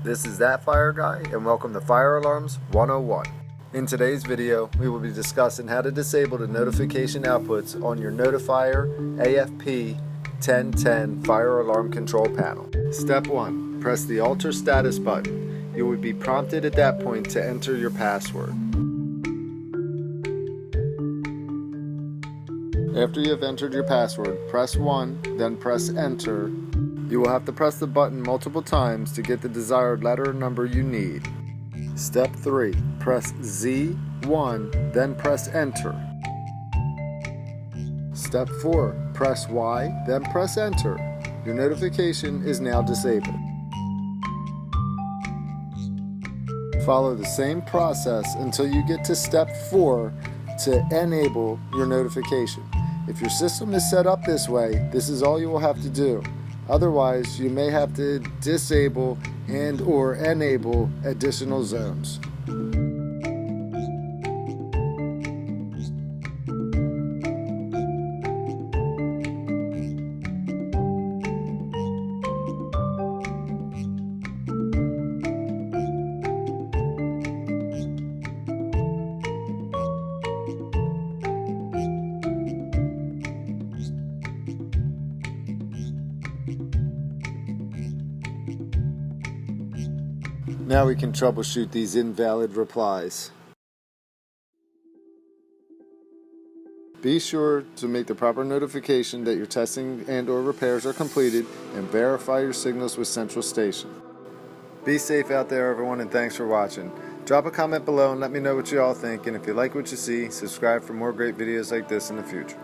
This is That Fire Guy, and welcome to Fire Alarms 101. In today's video, we will be discussing how to disable the notification outputs on your Notifier AFP 1010 fire alarm control panel. Step 1. Press the Alter Status button. You will be prompted at that point to enter your password. After you have entered your password, press 1, then press Enter. You will have to press the button multiple times to get the desired letter or number you need. Step 3. Press Z1, then press Enter. Step 4. Press Y, then press Enter. Your notification is now disabled. Follow the same process until you get to Step 4 to enable your notification. If your system is set up this way, this is all you will have to do. Otherwise, you may have to disable and/or enable additional zones. Now we can troubleshoot these invalid replies. Be sure to make the proper notification that your testing and/or repairs are completed and verify your signals with Central Station. Be safe out there, everyone, and thanks for watching. Drop a comment below and let me know what you all think, and if you like what you see, subscribe for more great videos like this in the future.